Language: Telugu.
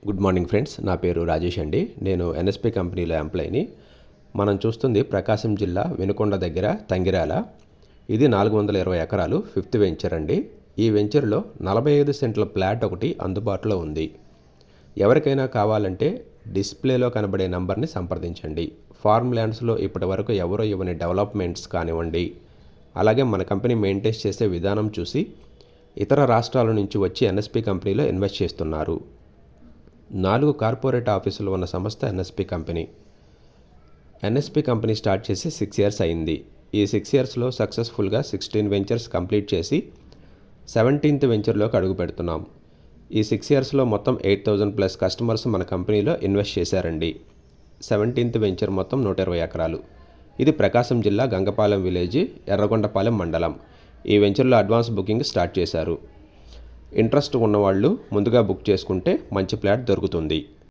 గుడ్ మార్నింగ్ ఫ్రెండ్స్, నా పేరు రాజేష్ అండి. నేను ఎన్ఎస్పి కంపెనీలో ఎంప్లాయీని. మనం చూస్తుంది ప్రకాశం జిల్లా వినుకొండ దగ్గర తంగిరాల. ఇది 420 ఎకరాలు ఫిఫ్త్ వెంచర్ అండి. ఈ వెంచర్లో 45 సెంట్ల ప్లాట్ ఒకటి అందుబాటులో ఉంది. ఎవరికైనా కావాలంటే డిస్ప్లేలో కనబడే నంబర్ని సంప్రదించండి. ఫార్మ్ ల్యాండ్స్లో ఇప్పటి వరకు ఎవరో ఇవ్వని డెవలప్మెంట్స్ కానివ్వండి, అలాగే మన కంపెనీ మెయింటైన్ చేసే విధానం చూసి ఇతర రాష్ట్రాల నుంచి వచ్చి ఎన్ఎస్పి కంపెనీలో ఇన్వెస్ట్ చేస్తున్నారు. 4 కార్పొరేట్ ఆఫీసులు ఉన్న సంస్థ NSP company. NSP company start చేసి 6 ఇయర్స్ అయింది. ఈ 6 ఇయర్స్లో సక్సెస్ఫుల్గా 16 వెంచర్స్ కంప్లీట్ చేసి 17th వెంచర్లోకి అడుగు పెడుతున్నాం. ఈ 6 ఇయర్స్లో మొత్తం 8,000+ కస్టమర్స్ మన కంపెనీలో ఇన్వెస్ట్ చేశారండి. 17th వెంచర్ మొత్తం 120 ఎకరాలు. ఇది ప్రకాశం జిల్లా గంగపాలెం విలేజ్, ఎర్రగొండపాలెం మండలం. ఈ వెంచర్లో అడ్వాన్స్ బుకింగ్ స్టార్ట్ చేశారు. ఇంట్రెస్ట్ ఉన్నవాళ్ళు ముందుగా బుక్ చేసుకుంటే మంచి ప్లాట్ దొరుకుతుంది.